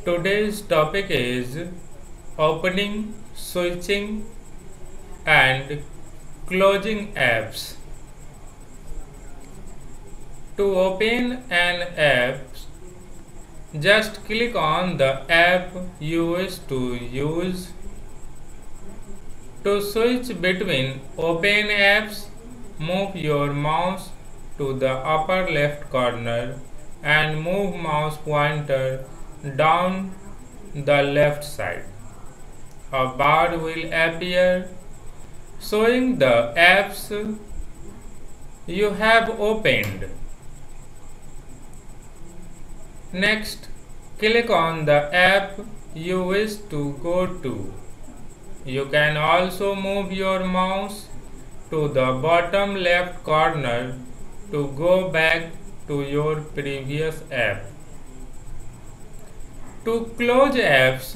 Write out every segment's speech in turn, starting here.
Today's topic is opening, switching, and closing apps. To open an app, just click on the app you wish to use. To switch between open apps, move your mouse to the upper left corner and move mouse pointer down the left side. A bar will appear showing the apps you have opened. Next, click on the app you wish to go to. You can also move your mouse to the bottom left corner to go back to your previous app. To close apps,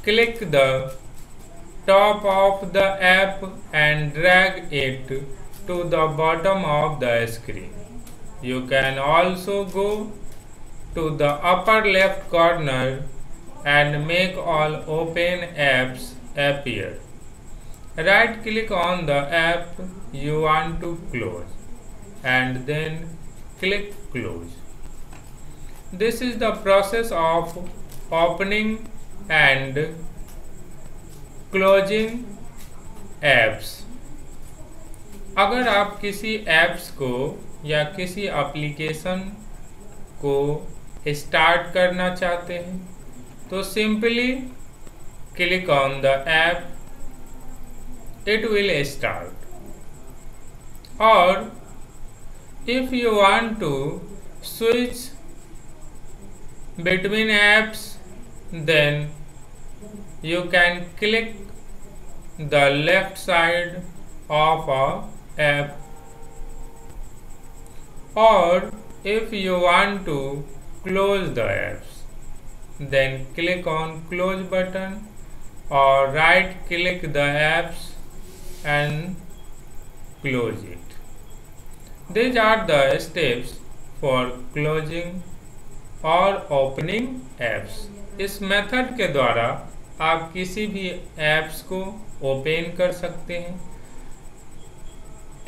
click the top of the app and drag it to the bottom of the screen. You can also go to the upper left corner and make all open apps appear. Right click on the app you want to close and then click close. This is the process of opening and closing apps. अगर आप किसी apps को या किसी application को start करना चाहते हैं तो simply click on the app, it will start. Or if you want to switch between apps, then you can click the left side of a app. Or if you want to close the apps, then click on close button or right click the apps and close it. These are the steps for closing और opening apps. इस method के द्वारा आप किसी भी apps को open कर सकते हैं,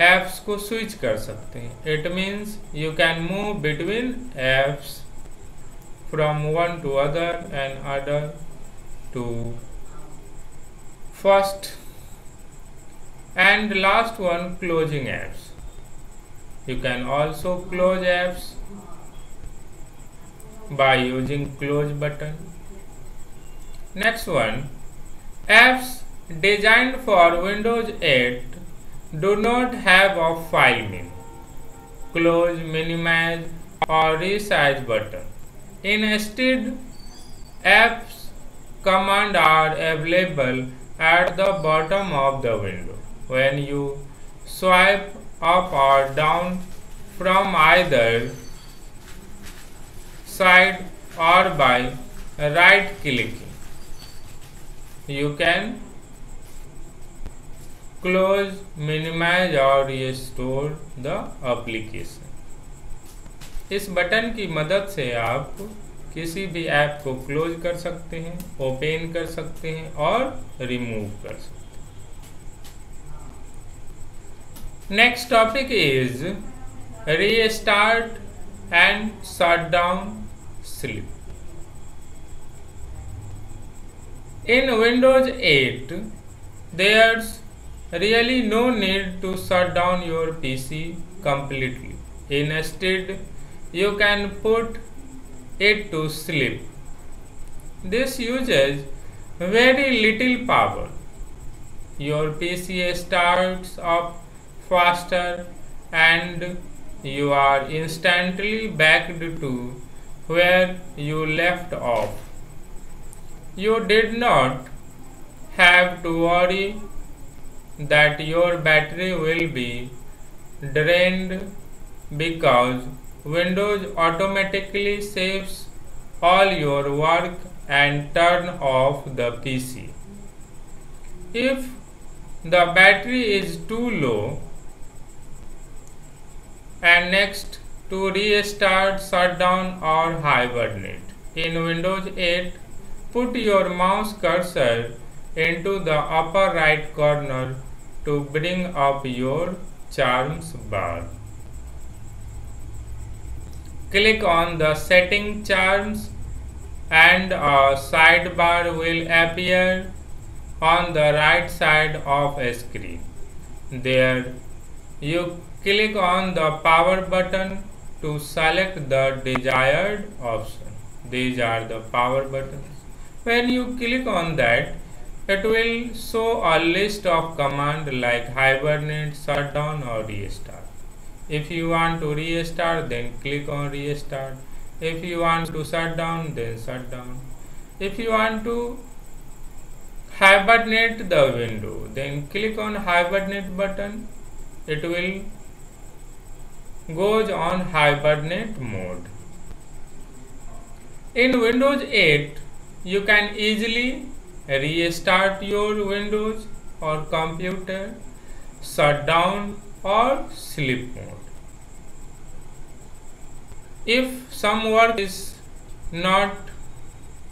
ऐप्स को स्विच कर सकते हैं. It means you can move between apps from one to other and other to first and last one, closing apps. You can also close apps by using close button. Next one, apps designed for Windows 8 do not have a file menu, close, minimize or resize button. Instead, apps commands are available at the bottom of the window. When you swipe up or down from either side or by right clicking, you can close, minimize or restore the application. इस button की मदद से आप किसी भी app को close कर सकते हैं, ओपन कर सकते हैं और रिमूव कर सकते हैं. Next topic is restart and shut down sleep. In Windows 8, there's really no need to shut down your PC completely. Instead, you can put it to sleep. This uses very little power. Your PC starts up faster and you are instantly back to where you left off. You did not have to worry that your battery will be drained because Windows automatically saves all your work and turn off the PC. If the battery is too low, and next to restart, shut down or hibernate. In Windows 8, put your mouse cursor into the upper right corner to bring up your Charms bar. Click on the Setting Charms and a sidebar will appear on the right side of a screen. There, you click on the power button to select the desired option. These are the power buttons. When you click on that, it will show a list of commands like hibernate, shutdown or restart. If you want to restart, then click on restart. If you want to shut down, then shut down. If you want to hibernate the window, then click on hibernate button. It will goes on hibernate mode. In Windows 8, you can easily restart your Windows or computer, shut down or sleep mode. If some work is not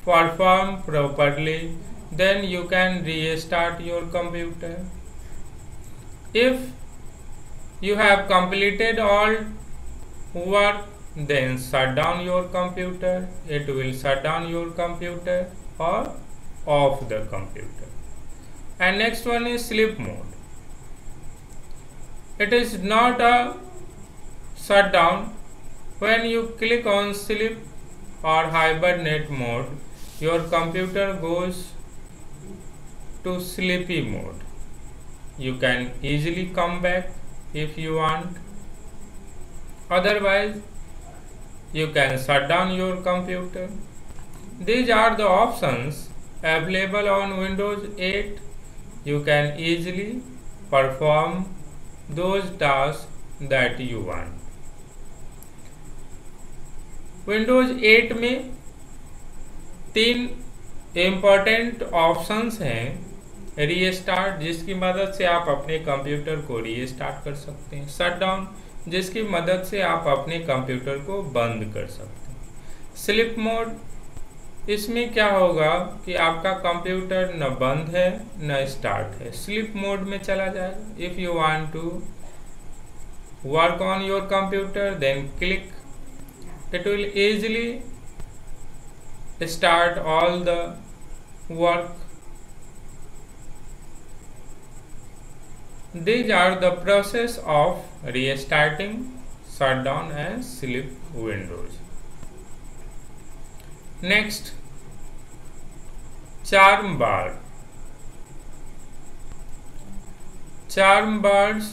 performed properly, then you can restart your computer. If you have completed all work, then shut down your computer. It will shut down your computer or off the computer. And next one is sleep mode. It is not a shutdown. When you click on sleep or hibernate mode, your computer goes to sleepy mode. You can easily come back if you want. Otherwise, you can shut down your computer. These are the options available on Windows 8. You can easily perform those tasks that you want. Windows 8 में 3 important options हैं restart, जिसकी मदद से आप अपने computer को restart कर सकते हैं, शट डाउन, जिसकी मदद से आप अपने कंप्यूटर को बंद कर सकते हैं, स्लीप मोड, इसमें क्या होगा कि आपका कंप्यूटर न बंद है न स्टार्ट है, स्लीप मोड में चला जाएगा। If you want to work on your computer then click, it will easily start all the work. These are the process of restarting, shutdown and sleep windows. Next, charm bar. Charm bars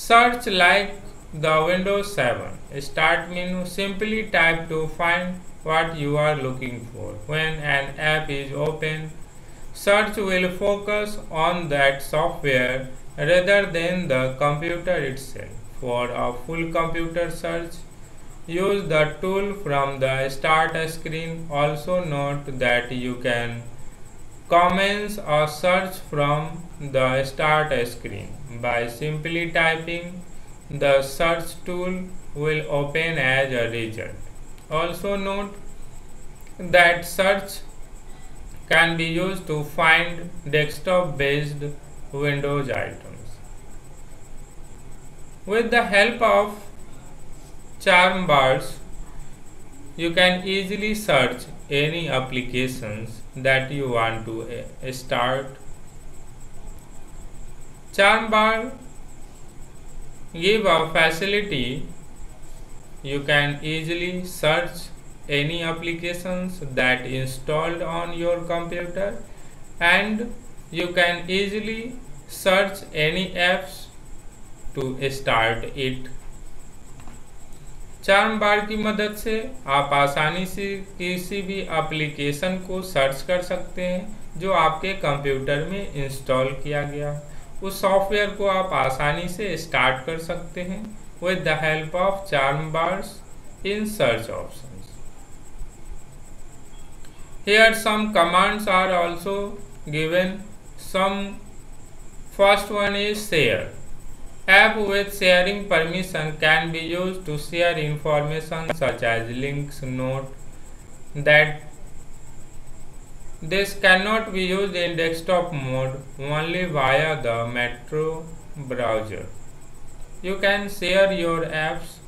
search like the Windows 7. Start menu, simply type to find what you are looking for. When an app is open, search will focus on that software rather than the computer itself. For a full computer search, use the tool from the start screen. Also note that you can commence a search from the start screen by simply typing. The search tool will open as a result. Also note that search can be used to find desktop-based Windows items. With the help of charm bars, you can easily search any applications that you want to start. Charm bar give a facility. You can easily search any applications that installed on your computer, and you can easily search any apps to start it. Charm bar की मदद से आप आसानी से किसी भी application को search कर सकते हैं जो आपके कंप्यूटर में इंस्टॉल किया गया, उस सॉफ्टवेयर को आप आसानी से स्टार्ट कर सकते हैं with the help of charm bars in search options. Here some commands are also given. First one is share. App with sharing permission can be used to share information such as links, notes, that this cannot be used in desktop mode, only via the Metro browser. You can share your apps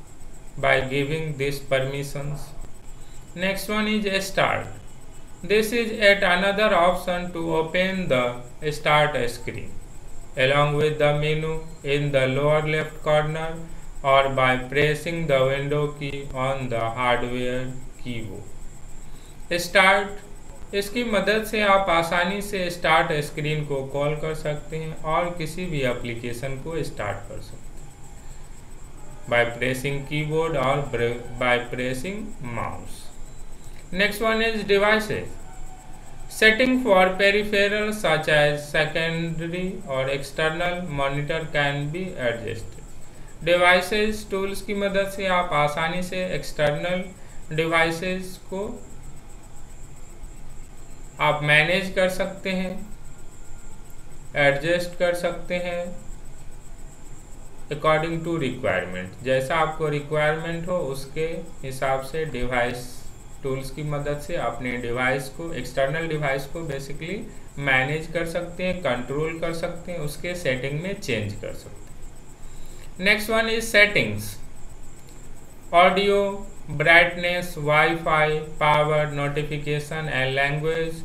by giving these permissions. Next one is Start. This is yet another option to open the Start screen, along with the menu in the lower left corner or by pressing the window key on the hardware keyboard. Start, इसकी मदद से आप आसानी से start screen को call कर सकते हैं और किसी भी एप्लीकेशन को स्टार्ट कर सकते हैं बाय प्रेसिंग कीबोर्ड और by pressing mouse. Next one is devices. Setting for peripherals such as secondary or external monitor can be adjusted. Devices tools की मदद से आप आसानी से external devices को आप मैनेज कर सकते हैं, एडजस्ट कर सकते हैं अकॉर्डिंग टू रिक्वायरमेंट. जैसा आपको रिक्वायरमेंट हो उसके हिसाब से डिवाइस टूल्स की मदद से अपने डिवाइस को, एक्सटर्नल डिवाइस को बेसिकली मैनेज कर सकते हैं, कंट्रोल कर सकते हैं, उसके सेटिंग में चेंज कर सकते हैं. Next one is settings. Audio, brightness, Wi-Fi, power, notification and language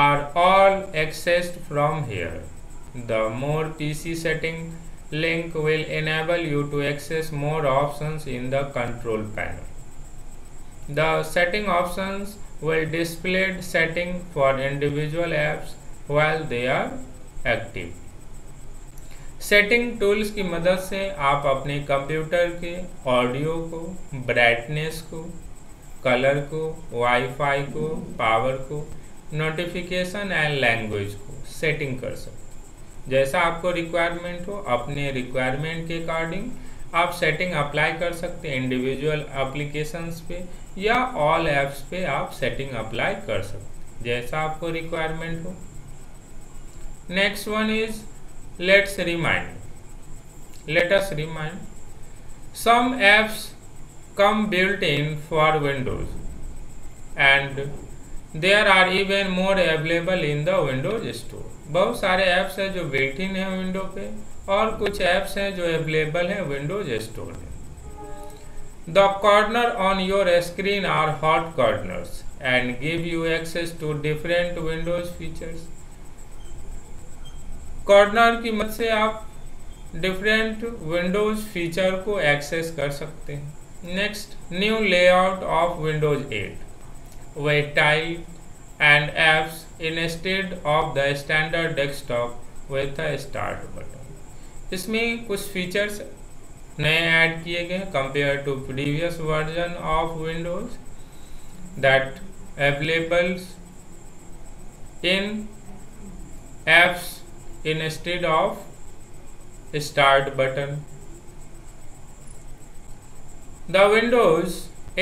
are all accessed from here. The more PC setting link will enable you to access more options in the control panel. The setting options will display setting for individual apps while they are active. Setting tools की मदद से आप अपने computer के audio को, brightness को, colour को, wifi को, पावर को, नोटिफिकेशन एंड लैंग्वेज को सेटिंग कर सकते हैं. जैसा आपको रिक्वायरमेंट हो अपने रिक्वायरमेंट के अकॉर्डिंग आप सेटिंग अप्लाई कर सकते हैं. इंडिविजुअल एप्लीकेशंस पे या ऑल एप्स पे आप सेटिंग अप्लाई कर सकते हैं जैसा आपको रिक्वायरमेंट हो. Next one is let us remind. Some apps come built in for Windows and there are even more available in the Windows Store. बहुत सारे ऐप्स हैं जो बिल्ट इन है विंडो पे और कुछ ऐप्स हैं जो अवेलेबल हैं विंडोज स्टोर में. The corner on your screen are hot corners and give you access to different Windows features. Corner की मदद से आप डिफरेंट विंडोज फीचर को एक्सेस कर सकते हैं. Next, new layout of Windows 8 with tile and apps instead of the standard desktop with a start button. इसमें कुछ फीचर्स नए ऐड किए गए हैं compare to previous version of Windows that available in apps instead of start button. The Windows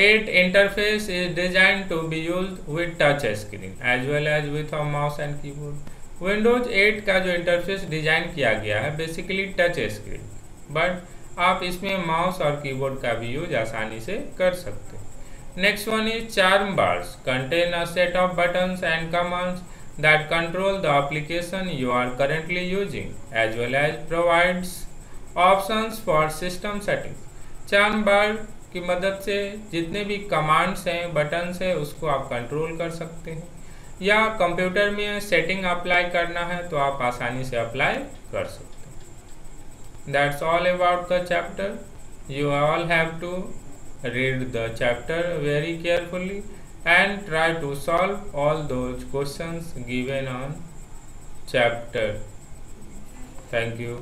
8 interface is designed to be used with touch screen as well as with a mouse and keyboard. Windows 8 का जो interface design किया गया है basically touch screen, but आप इसमें mouse और keyboard का भी यूज आसानी से कर सकते हैं. Next one is charm bars contain a set of buttons and commands that control the application you are currently using as well as provides options for system settings. Charm bar की मदद से जितने भी कमांड्स हैं, buttons हैं, उसको आप control कर सकते हैं या कंप्यूटर में सेटिंग अप्लाई करना है तो आप आसानी से अप्लाई कर सकते हैं. That's all about the chapter. You all have to read the chapter very carefully and try to solve all those questions given on chapter. Thank you.